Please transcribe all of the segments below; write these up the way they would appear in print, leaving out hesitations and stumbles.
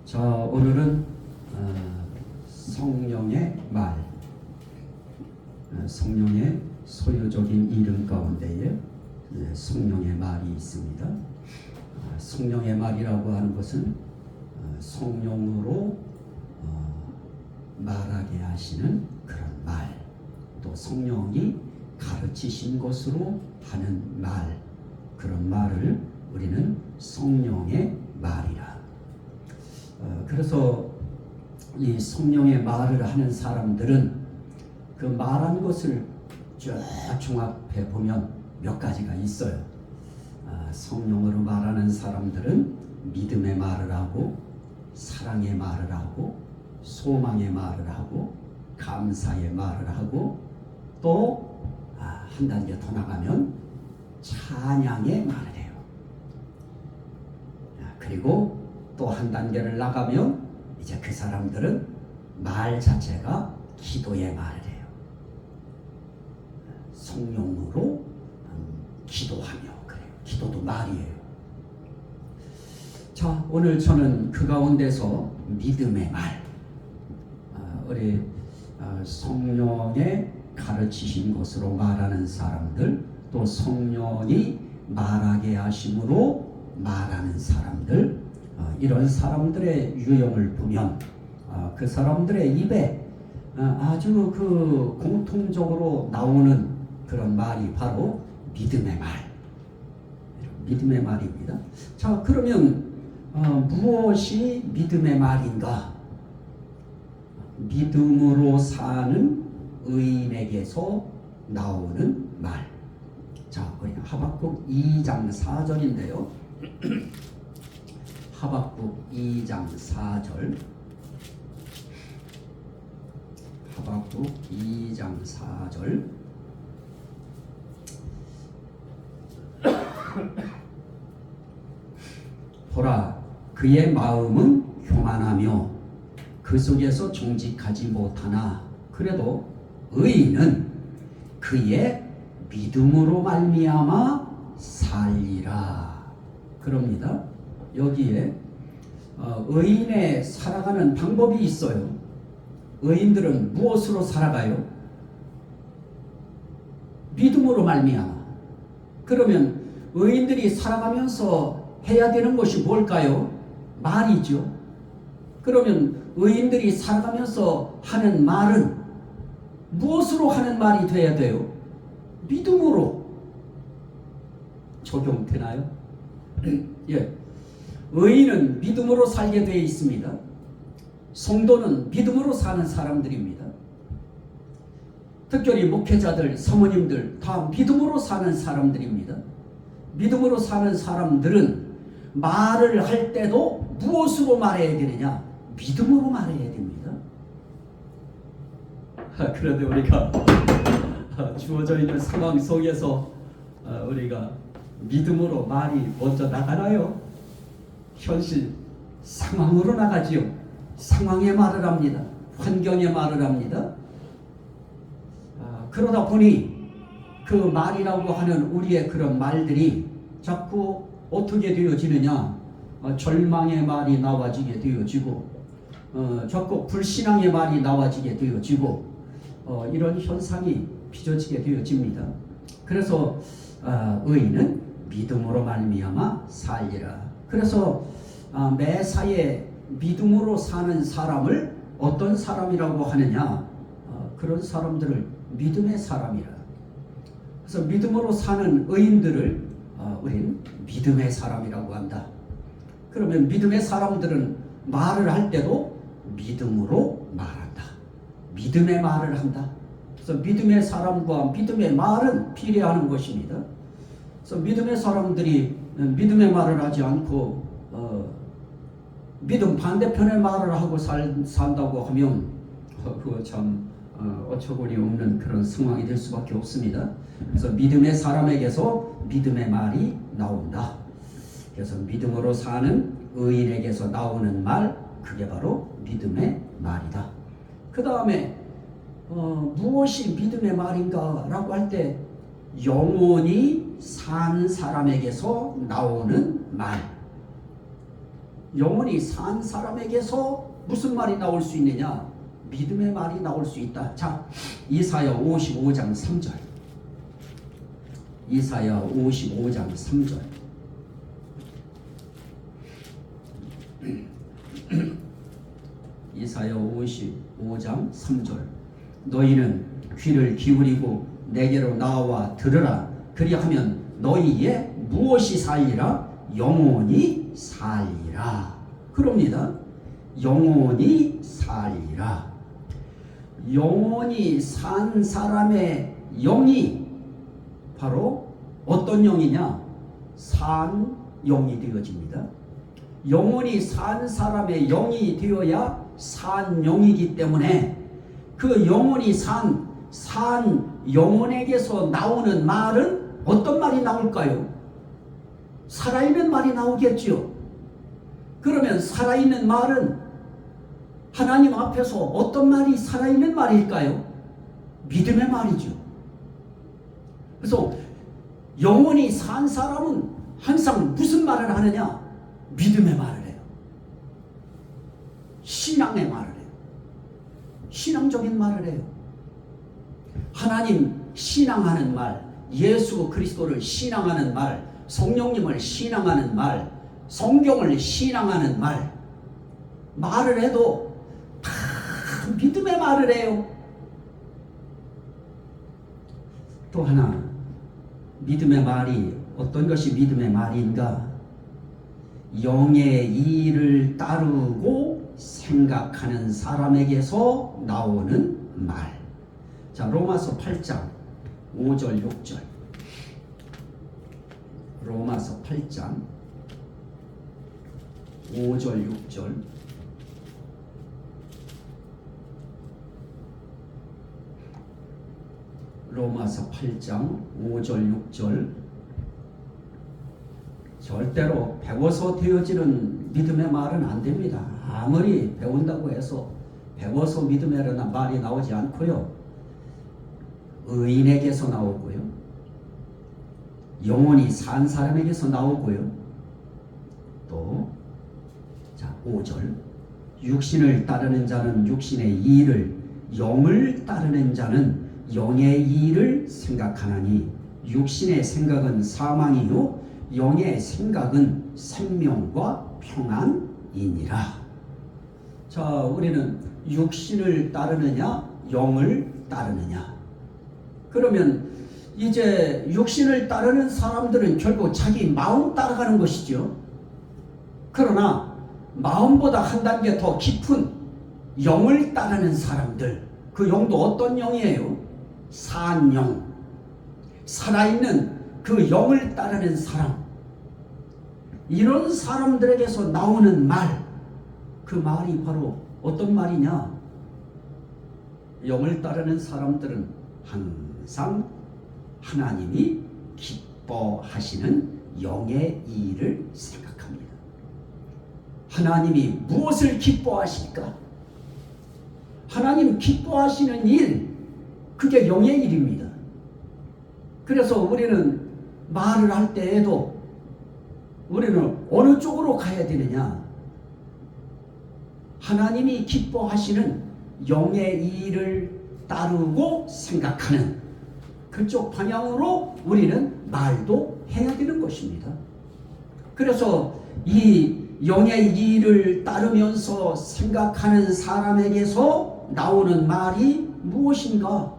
자, 오늘은 성령의 말, 성령의 소유적인 이름 가운데에 성령의 말이 있습니다. 성령의 말이라고 하는 것은 성령으로 말하게 하시는 그런 말, 또 성령이 가르치신 것으로 하는 말, 그런 말을 우리는 성령의 말이라. 그래서 이 성령의 말을 하는 사람들은 그 말한 것을 쭉 종합해 보면 몇 가지가 있어요. 성령으로 말하는 사람들은 믿음의 말을 하고, 사랑의 말을 하고, 소망의 말을 하고, 감사의 말을 하고, 또 한 단계 더 나가면 찬양의 말을 해요. 그리고 또 한 단계를 나가면 이제 그 사람들은 말 자체가 기도의 말을 해요. 성령으로 기도하며, 그래요. 기도도 말이에요. 자, 오늘 저는 그 가운데서 믿음의 말, 우리 성령의 가르치신 것으로 말하는 사람들, 또 성령이 말하게 하심으로 말하는 사람들, 이런 사람들의 유형을 보면 그 사람들의 입에 아주 그 공통적으로 나오는 그런 말이 바로 믿음의 말, 믿음의 말입니다. 자, 그러면 무엇이 믿음의 말인가? 믿음으로 사는 의인에게서 나오는 말. 자, 우리 하박국 2장 4절인데요. 하박국 2장 4절. 하박국 2장 4절. 보라, 그의 마음은 교만하며 그 속에서 정직하지 못하나 그래도 의인은 그의 믿음으로 말미암아 살리라. 그럽니다. 여기에 의인의 살아가는 방법이 있어요. 의인들은 무엇으로 살아가요? 믿음으로 말미암아. 그러면 의인들이 살아가면서 해야 되는 것이 뭘까요? 말이죠. 그러면 의인들이 살아가면서 하는 말은 무엇으로 하는 말이 돼야 돼요? 믿음으로. 적용되나요? 예. 의인은 믿음으로 살게 되어 있습니다. 성도는 믿음으로 사는 사람들입니다. 특별히 목회자들, 사모님들 다 믿음으로 사는 사람들입니다. 믿음으로 사는 사람들은 말을 할 때도 무엇으로 말해야 되느냐? 믿음으로 말해야 됩니다. 그런데 우리가 주어져 있는 상황 속에서 우리가 믿음으로 말이 먼저 나가나요? 현실 상황으로 나가지요. 상황의 말을 합니다. 환경의 말을 합니다. 그러다 보니 그 말이라고 하는 우리의 그런 말들이 자꾸 어떻게 되어지느냐? 절망의 말이 나와지게 되어지고, 자꾸 불신앙의 말이 나와지게 되어지고, 이런 현상이 빚어지게 되어집니다. 그래서 의인은 믿음으로 말미암아 살리라. 그래서 매사에 믿음으로 사는 사람을 어떤 사람이라고 하느냐? 그런 사람들을 믿음의 사람이라. 그래서 믿음으로 사는 의인들을 우리는 믿음의 사람이라고 한다. 그러면 믿음의 사람들은 말을 할 때도 믿음으로 말한다. 믿음의 말을 한다. 그래서 믿음의 사람과 믿음의 말은 비례하는 것입니다. 그래서 믿음의 사람들이 믿음의 말을 하지 않고 믿음 반대편의 말을 하고 산다고 하면 그거 참 어처구니 없는 그런 상황이 될 수밖에 없습니다. 그래서 믿음의 사람에게서 믿음의 말이 나온다. 그래서 믿음으로 사는 의인에게서 나오는 말, 그게 바로 믿음의 말이다. 그 다음에 무엇이 믿음의 말인가 라고 할 때 영원히 산 사람에게서 나오는 말, 영원히 산 사람에게서 무슨 말이 나올 수 있느냐? 믿음의 말이 나올 수 있다. 자, 이사야 55장 3절. 이사야 55장 3절. 이사야 55장 3절. 너희는 귀를 기울이고 내게로 나와 들으라. 그리하면 너희의 무엇이 살리라? 영원히 살리라. 그럽니다. 영원히 살리라. 영원히 산 사람의 영이 바로 어떤 영이냐? 산 영이 되어집니다. 영원히 산 사람의 영이 되어야 산 영이기 때문에 그 영원히 산 영혼에게서 나오는 말은 어떤 말이 나올까요? 살아있는 말이 나오겠죠. 그러면 살아있는 말은 하나님 앞에서 어떤 말이 살아있는 말일까요? 믿음의 말이죠. 그래서 영원히 산 사람은 항상 무슨 말을 하느냐? 믿음의 말을 해요. 신앙의 말을 해요. 신앙적인 말을 해요. 하나님 신앙하는 말, 예수 그리스도를 신앙하는 말, 성령님을 신앙하는 말, 성경을 신앙하는 말, 말을 해도 다 믿음의 말을 해요. 또 하나, 믿음의 말이 어떤 것이 믿음의 말인가? 영의 일을 따르고 생각하는 사람에게서 나오는 말. 자, 로마서 8장 5절 6절. 로마서 8장 5절 6절. 로마서 8장 5절 6절. 절대로 배워서 되어지는 믿음의 말은 안 됩니다. 아무리 배운다고 해서 배워서 믿음의 말이 나오지 않고요. 의인에게서 나오고요. 영원히 산 사람에게서 나오고요. 또 자, 5절. 육신을 따르는 자는 육신의 일을, 영을 따르는 자는 영의 일을 생각하나니 육신의 생각은 사망이요 영의 생각은 생명과 평안이니라. 자, 우리는 육신을 따르느냐 영을 따르느냐. 그러면 이제 육신을 따르는 사람들은 결국 자기 마음 따라가는 것이죠. 그러나 마음보다 한 단계 더 깊은 영을 따르는 사람들, 그 영도 어떤 영이에요? 산영, 살아있는 그 영을 따르는 사람, 이런 사람들에게서 나오는 말, 그 말이 바로 어떤 말이냐? 영을 따르는 사람들은 항상 하나님이 기뻐하시는 영의 일을 생각합니다. 하나님이 무엇을 기뻐하실까? 하나님 기뻐하시는 일, 그게 영의 일입니다. 그래서 우리는 말을 할 때에도 우리는 어느 쪽으로 가야 되느냐? 하나님이 기뻐하시는 영의 일을 따르고 생각하는 그쪽 방향으로 우리는 말도 해야 되는 것입니다. 그래서 이 영의 일을 따르면서 생각하는 사람에게서 나오는 말이 무엇인가?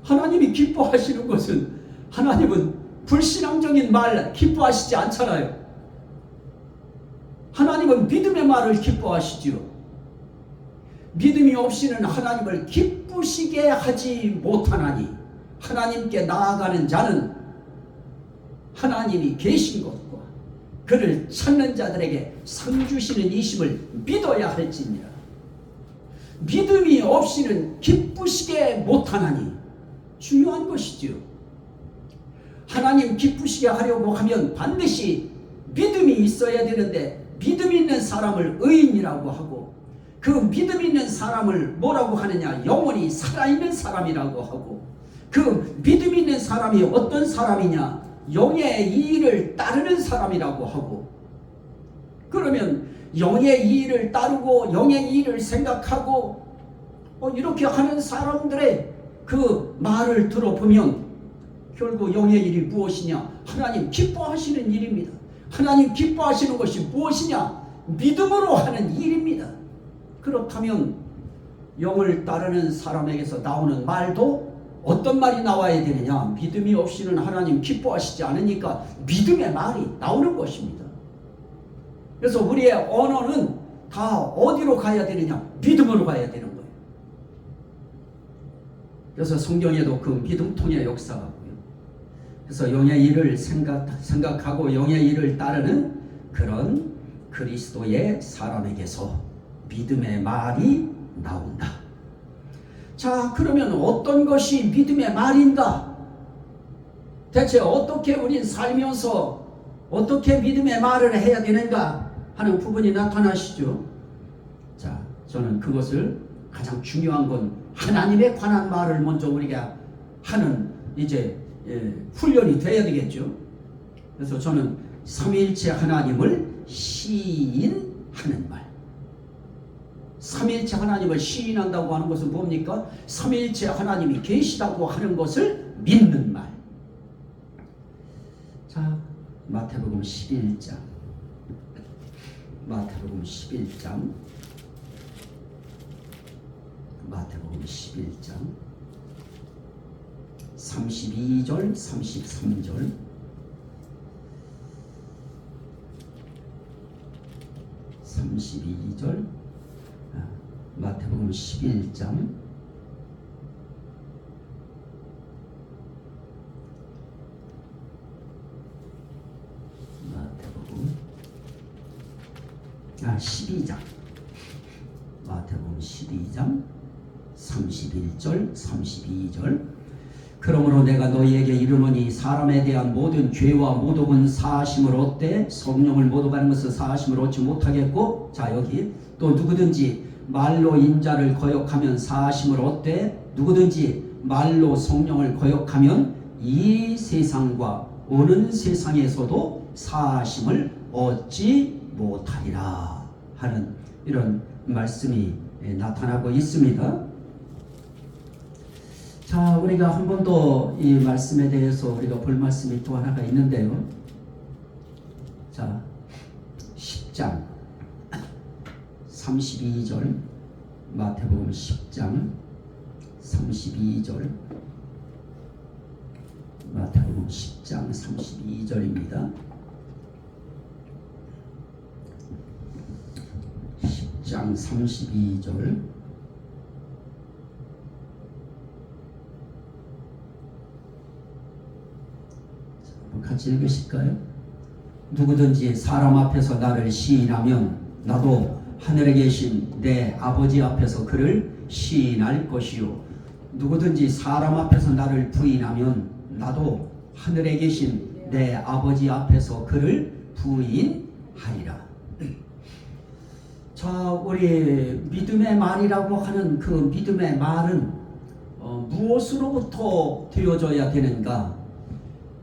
하나님이 기뻐하시는 것은, 하나님은 불신앙적인 말 기뻐하시지 않잖아요. 하나님은 믿음의 말을 기뻐하시지요. 믿음이 없이는 하나님을 기쁘시게 하지 못하나니 하나님께 나아가는 자는 하나님이 계신 것과 그를 찾는 자들에게 상 주시는 이심을 믿어야 할지니라. 믿음이 없이는 기쁘시게 못하나니 중요한 것이지요. 하나님 기쁘시게 하려고 하면 반드시 믿음이 있어야 되는데, 믿음 있는 사람을 의인이라고 하고 그 믿음 있는 사람을 뭐라고 하느냐? 영원히 살아있는 사람이라고 하고, 그 믿음 있는 사람이 어떤 사람이냐? 영의 일을 따르는 사람이라고 하고, 그러면 영의 일을 따르고 영의 일을 생각하고 이렇게 하는 사람들의 그 말을 들어보면 결국 영의 일이 무엇이냐? 하나님 기뻐하시는 일입니다. 하나님 기뻐하시는 것이 무엇이냐? 믿음으로 하는 일입니다. 그렇다면 영을 따르는 사람에게서 나오는 말도 어떤 말이 나와야 되느냐? 믿음이 없이는 하나님 기뻐하시지 않으니까 믿음의 말이 나오는 것입니다. 그래서 우리의 언어는 다 어디로 가야 되느냐? 믿음으로 가야 되는 거예요. 그래서 성경에도 그 믿음통의 역사가 있고요. 그래서 영의 일을 생각하고 영의 일을 따르는 그런 그리스도의 사람에게서 믿음의 말이 나온다. 자, 그러면 어떤 것이 믿음의 말인가? 대체 어떻게 우린 살면서 어떻게 믿음의 말을 해야 되는가 하는 부분이 나타나시죠. 자, 저는 그것을 가장 중요한 건 하나님에 관한 말을 먼저 우리가 하는 이제 훈련이 돼야 되겠죠. 그래서 저는 삼위일체 하나님을 시인하는 말. 삼위일체 하나님을 시인한다고 하는 것은 뭡니까? 삼위일체 하나님이 계시다고 하는 것을 믿는 말. 자, 마태복음 11장. 마태복음 11장. 마태복음 11장 32절 33절 마태복음 11장 마태복음 12장 마태복음 12장 31절 32절 그러므로 내가 너희에게 이르노니 사람에 대한 모든 죄와 모독은 사하심을 얻되 성령을 모독하는 것은 사하심을 얻지 못하겠고 자 여기 또 누구든지 말로 인자를 거역하면 사하심을 얻되 누구든지 말로 성령을 거역하면 이 세상과 오는 세상에서도 사하심을 얻지 못하리라 하는 이런 말씀이 나타나고 있습니다. 자, 우리가 한 번 더 이 말씀에 대해서 우리가 볼 말씀이 또 하나가 있는데요. 자, 10장 32절 마태복음 10장 32절 마태복음 10장 32절입니다. 10장 32절 같이 읽으실까요? 누구든지 사람 앞에서 나를 시인하면 나도 하늘에 계신 내 아버지 앞에서 그를 시인할 것이요 누구든지 사람 앞에서 나를 부인하면 나도 하늘에 계신 내 아버지 앞에서 그를 부인하리라. 자, 우리 믿음의 말이라고 하는 그 믿음의 말은 무엇으로부터 되어져야 되는가?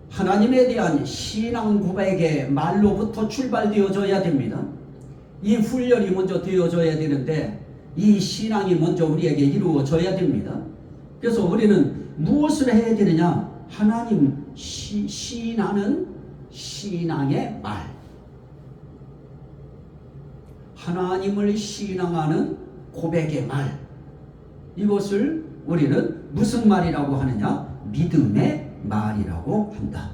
하나님에 대한 신앙 고백의 말로부터 출발되어져야 됩니다. 이 훈련이 먼저 되어져야 되는데 이 신앙이 먼저 우리에게 이루어져야 됩니다. 그래서 우리는 무엇을 해야 되느냐? 하나님 시인하는 신앙의 말, 하나님을 신앙하는 고백의 말, 이것을 우리는 무슨 말이라고 하느냐? 믿음의 말이라고 한다.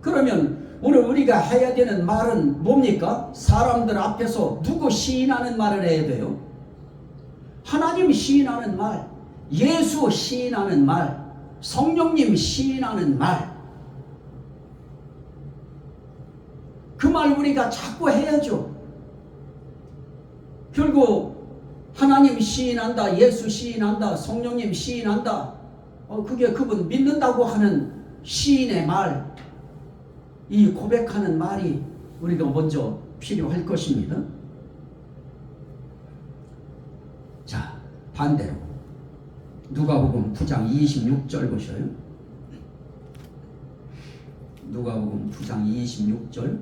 그러면 오늘 우리가 해야 되는 말은 뭡니까? 사람들 앞에서 누구 시인하는 말을 해야 돼요? 하나님 시인하는 말, 예수 시인하는 말, 성령님 시인하는 말. 그 말 우리가 자꾸 해야죠. 결국 하나님 시인한다, 예수 시인한다, 성령님 시인한다. 그게 그분 믿는다고 하는 시인의 말, 이 고백하는 말이 우리가 먼저 필요할 것입니다. 자, 반대로 누가복음 9장 26절 보셔요. 누가복음 9장 26절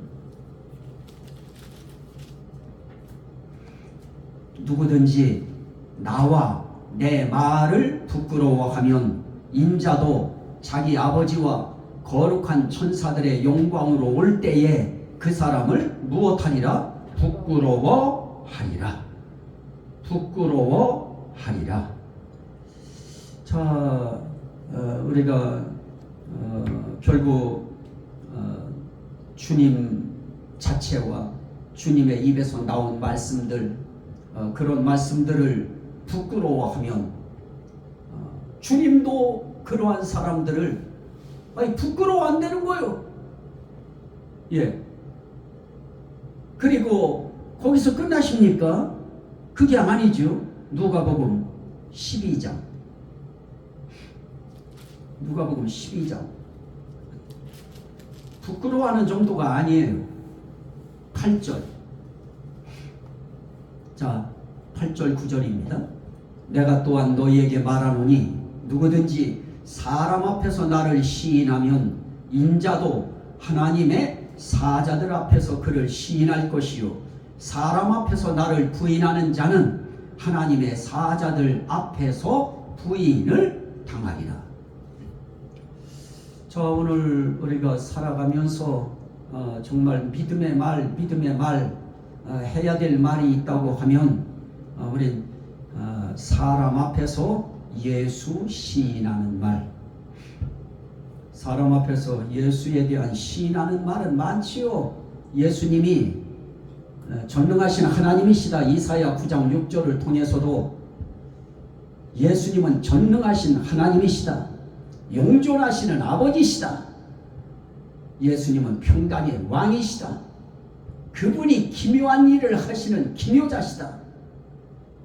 누구든지 나와 내 말을 부끄러워하면 인자도 자기 아버지와 거룩한 천사들의 영광으로 올 때에 그 사람을 무엇하리라? 부끄러워하리라. 부끄러워하리라. 자, 우리가 결국 주님 자체와 주님의 입에서 나온 말씀들, 그런 말씀들을 부끄러워하면 주님도 그러한 사람들을 부끄러워 안 되는 거예요. 예. 그리고 거기서 끝나십니까? 그게 아니죠. 누가복음 12장. 누가복음 12장. 부끄러워하는 정도가 아니에요. 8절. 자, 8절 9절입니다. 내가 또한 너희에게 말하노니 누구든지 사람 앞에서 나를 시인하면 인자도 하나님의 사자들 앞에서 그를 시인할 것이요 사람 앞에서 나를 부인하는 자는 하나님의 사자들 앞에서 부인을 당하리라. 자, 오늘 우리가 살아가면서 정말 믿음의 말 해야 될 말이 있다고 하면 우린 사람 앞에서 예수 시인하는 말, 사람 앞에서 예수에 대한 시인하는 말은 많지요. 예수님이 전능하신 하나님이시다. 이사야 9장 6절을 통해서도 예수님은 전능하신 하나님이시다. 용존하시는 아버지시다. 예수님은 평강의 왕이시다. 그분이 기묘한 일을 하시는 기묘자시다.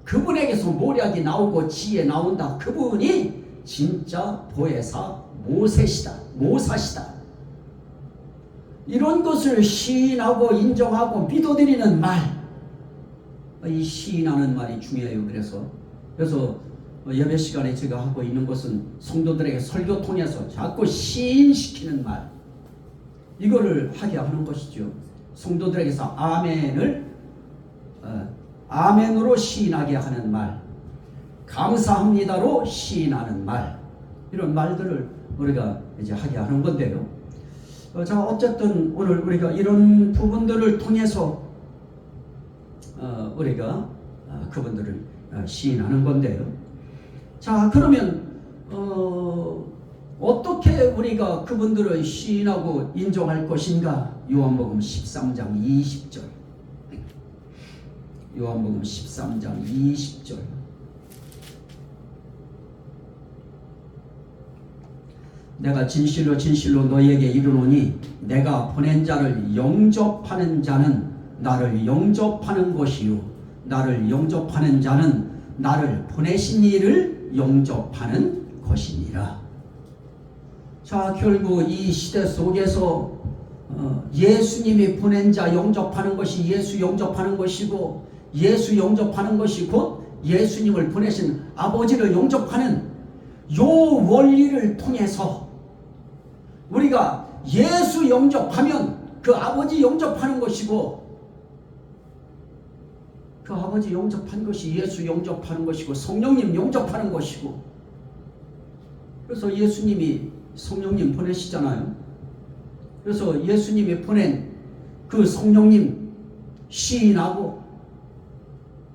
그분에게서 모략이 나오고 지혜 나온다. 그분이 진짜 보혜사 모사시다. 이런 것을 시인하고 인정하고 믿어드리는 말, 이 시인하는 말이 중요해요. 그래서 예배 시간에 제가 하고 있는 것은 성도들에게 설교 통해서 자꾸 시인시키는 말, 이거를 하게 하는 것이죠. 성도들에게서 아멘으로 시인하게 하는 말, 감사합니다로 시인하는 말, 이런 말들을 우리가 이제 하게 하는 건데요. 자, 어쨌든 오늘 우리가 이런 부분들을 통해서 우리가 그분들을 시인하는 건데요. 자, 그러면 어떻게 우리가 그분들을 시인하고 인정할 것인가? 요한복음 13장 20절. 요한복음 13장 20절. 내가 진실로 진실로 너희에게 이르노니 내가 보낸 자를 영접하는 자는 나를 영접하는 것이요 나를 영접하는 자는 나를 보내신 이를 영접하는 것이니라. 자, 결국 이 시대 속에서 예수님이 보낸 자 영접하는 것이 예수 영접하는 것이고, 예수 영접하는 것이 곧 예수님을 보내신 아버지를 영접하는 요 원리를 통해서 우리가 예수 영접하면 그 아버지 영접하는 것이고, 그 아버지 영접한 것이 예수 영접하는 것이고, 성령님 영접하는 것이고, 그래서 예수님이 성령님 보내시잖아요. 그래서 예수님이 보낸 그 성령님 시인하고,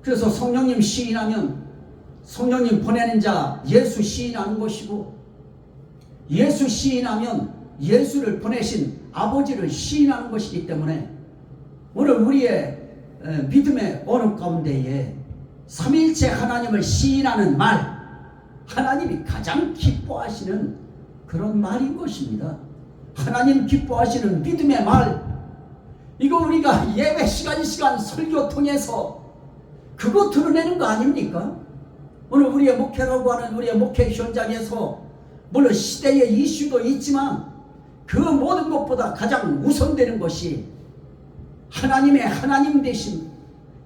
그래서 성령님 시인하면 성령님 보내는 자 예수 시인하는 것이고, 예수 시인하면 예수를 보내신 아버지를 시인하는 것이기 때문에 오늘 우리의 믿음의 언어 가운데에 삼위일체 하나님을 시인하는 말, 하나님이 가장 기뻐하시는 그런 말인 것입니다. 하나님 기뻐하시는 믿음의 말, 이거 우리가 예배 시간 설교 통해서 그거 드러내는 거 아닙니까? 오늘 우리의 목회라고 하는 우리의 목회 현장에서 물론 시대의 이슈도 있지만 그 모든 것보다 가장 우선되는 것이 하나님의 하나님 되심,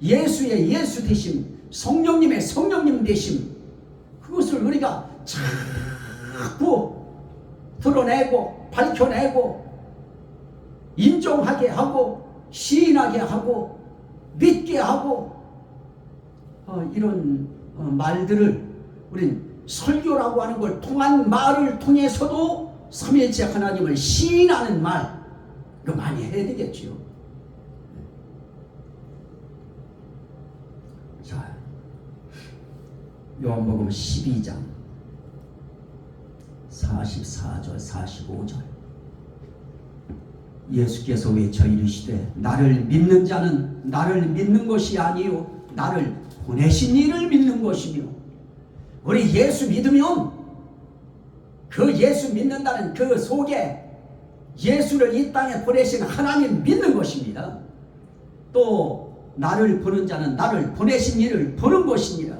예수의 예수 되심, 성령님의 성령님 되심, 그것을 우리가 자꾸 드러내고 밝혀내고 인정하게 하고 시인하게 하고 믿게 하고 이런 말들을 우린 설교라고 하는 걸 통한 말을 통해서도 삼위일체 하나님을 시인하는 말, 이거 많이 해야 되겠지요. 자, 요한복음 12장 44절 45절 예수께서 외쳐 이르시되 나를 믿는 자는 나를 믿는 것이 아니요 나를 보내신 이를 믿는 것이며, 우리 예수 믿으면 그 예수 믿는다는 그 속에 예수를 이 땅에 보내신 하나님 믿는 것입니다. 또 나를 보는 자는 나를 보내신 이를 보는 것이니라.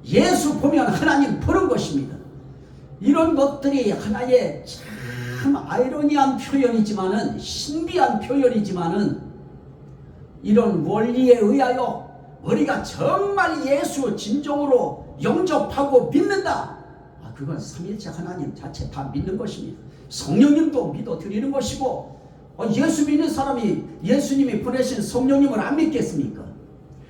예수 보면 하나님 보는 것입니다. 이런 것들이 하나의 참 아이러니한 표현이지만은, 신비한 표현이지만은, 이런 원리에 의하여 우리가 정말 예수 진정으로 영접하고 믿는다, 그건 삼위일체 하나님 자체 다 믿는 것입니다. 성령님도 믿어드리는 것이고, 예수 믿는 사람이 예수님이 보내신 성령님을 안 믿겠습니까?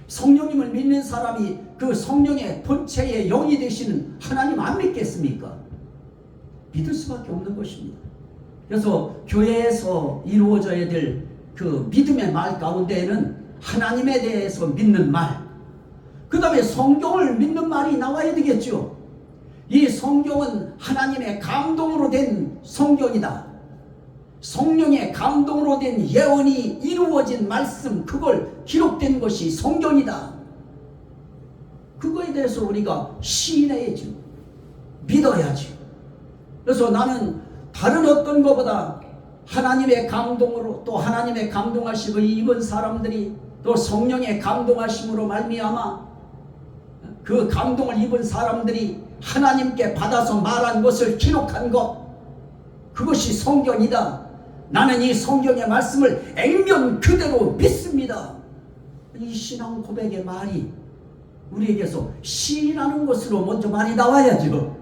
성령님을 믿는 사람이 그 성령의 본체의 영이 되시는 하나님 안 믿겠습니까? 믿을 수밖에 없는 것입니다. 그래서 교회에서 이루어져야 될 그 믿음의 말 가운데에는 하나님에 대해서 믿는 말, 그 다음에 성경을 믿는 말이 나와야 되겠죠. 이 성경은 하나님의 감동으로 된 성경이다. 성령의 감동으로 된 예언이 이루어진 말씀, 그걸 기록된 것이 성경이다. 그거에 대해서 우리가 시인해야죠. 믿어야죠. 그래서 나는 다른 어떤 것보다 하나님의 감동으로, 또 하나님의 감동하심을 입은 사람들이, 또 성령의 감동하심으로 말미암아 그 감동을 입은 사람들이 하나님께 받아서 말한 것을 기록한 것, 그것이 성경이다. 나는 이 성경의 말씀을 액면 그대로 믿습니다. 이 신앙 고백의 말이 우리에게서 시인하는 것으로 먼저 말이 나와야죠.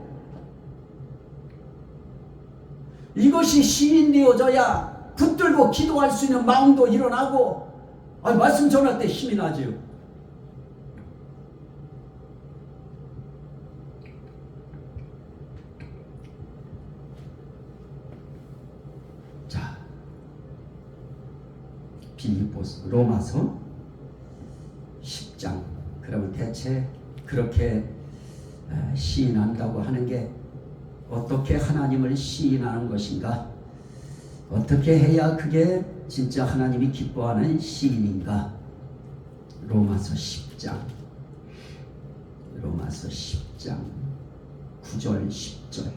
이것이 시인되어져야 붙들고 기도할 수 있는 마음도 일어나고, 말씀 전할 때 힘이 나지요. 자, 빌립보서, 로마서 10장. 그러면 대체 그렇게 시인한다고 하는 게 어떻게 하나님을 시인하는 것인가? 어떻게 해야 그게 진짜 하나님이 기뻐하는 시인인가? 로마서 10장 9절 10절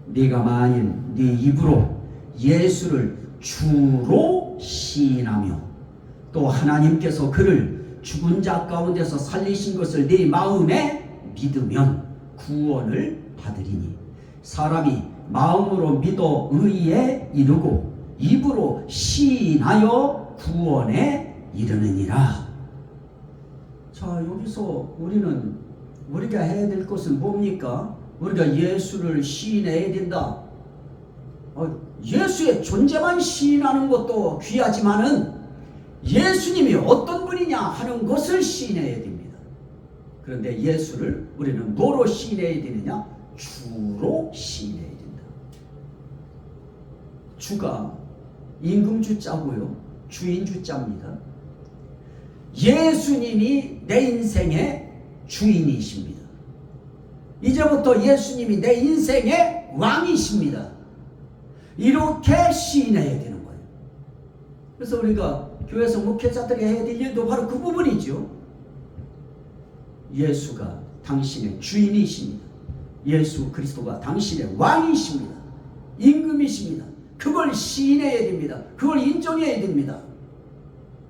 네가 만일 네 입으로 예수를 주로 시인하며 또 하나님께서 그를 죽은 자 가운데서 살리신 것을 네 마음에 믿으면 구원을 받으리니 사람이 마음으로 믿어 의에 이르고 입으로 시인하여 구원에 이르느니라. 자, 여기서 우리가 해야 될 것은 뭡니까? 우리가 예수를 시인해야 된다. 예수의 존재만 시인하는 것도 귀하지만은 예수님이 어떤 분이냐 하는 것을 시인해야 됩니다. 그런데 예수를 우리는 뭐로 시인해야 되느냐? 주로 시인해야 된다. 주가 임금주자고요, 주인주자입니다. 예수님이 내 인생의 주인이십니다. 이제부터 예수님이 내 인생의 왕이십니다. 이렇게 시인해야 되는 거예요. 그래서 우리가 교회에서 목회자들이 해야 될 일도 바로 그 부분이죠. 예수가 당신의 주인이십니다. 예수 그리스도가 당신의 왕이십니다. 임금이십니다. 그걸 시인해야 됩니다. 그걸 인정해야 됩니다.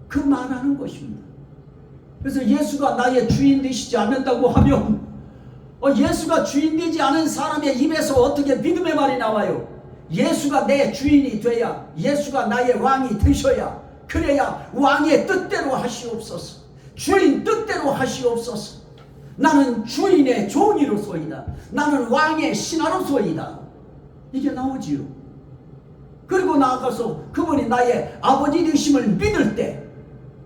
그 말하는 것입니다. 그래서 예수가 나의 주인 되시지 않는다고 하면 예수가 주인 되지 않은 사람의 입에서 어떻게 믿음의 말이 나와요? 예수가 내 주인이 돼야, 예수가 나의 왕이 되셔야, 그래야 왕의 뜻대로 하시옵소서, 주인 뜻대로 하시옵소서, 나는 주인의 종이로소이다, 나는 왕의 신하로소이다, 이게 나오지요. 그리고 나아가서 그분이 나의 아버지 되심을 믿을 때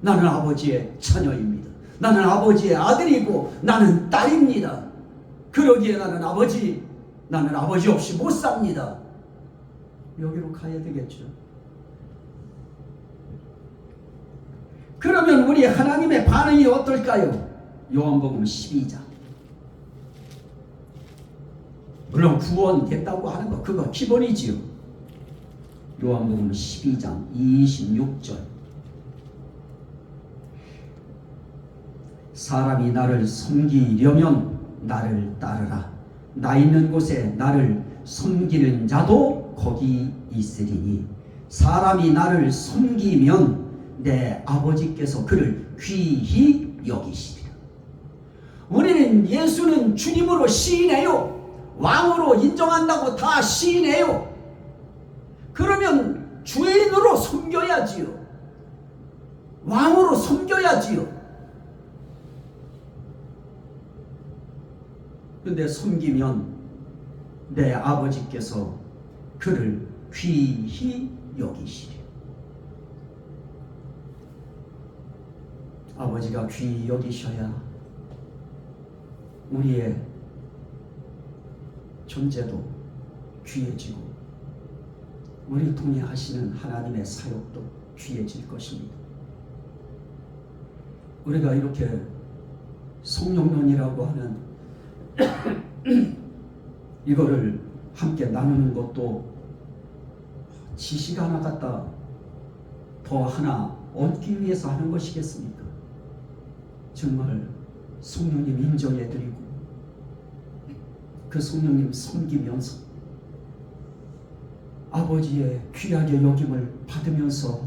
나는 아버지의 자녀입니다. 나는 아버지의 아들이고 나는 딸입니다. 그러기에 나는 아버지 없이 못 삽니다. 여기로 가야 되겠죠. 그러면 우리 하나님의 반응이 어떨까요? 요한복음 12장. 물론 구원됐다고 하는 거 그거 기본이지요. 요한복음 12장 26절. 사람이 나를 섬기려면 나를 따르라. 나 있는 곳에 나를 섬기는 자도 거기 있으리니 사람이 나를 섬기면 내 아버지께서 그를 귀히 여기시리라. 우리는 예수는 주님으로 시인해요. 왕으로 인정한다고 다 시인해요. 그러면 주인으로 섬겨야지요. 왕으로 섬겨야지요. 근데 섬기면 내 아버지께서 그를 귀히 여기시리. 아버지가 귀히 여기셔야 우리의 존재도 귀해지고 우리 통해 하시는 하나님의 사역도 귀해질 것입니다. 우리가 이렇게 성령론이라고 하는 이거를 함께 나누는 것도 지식 하나 갖다 더 하나 얻기 위해서 하는 것이겠습니까? 정말 성령님 인정해드리고 그 성령님 섬기면서 아버지의 귀하게 여김을 받으면서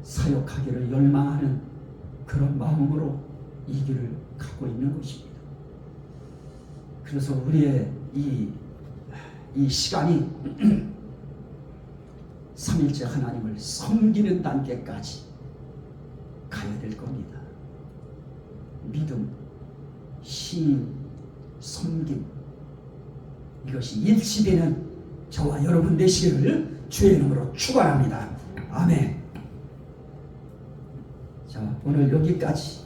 사역하기를 열망하는 그런 마음으로 이 길을 가고 있는 것입니다. 그래서 우리의 이 시간이 삼일째 하나님을 섬기는 단계까지 가야 될 겁니다. 믿음, 신임, 섬김, 이것이 일치되는 저와 여러분 되시기를 주의 이름으로 축원합니다. 아멘. 자, 오늘 여기까지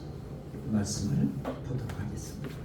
말씀을 보도록 하겠습니다.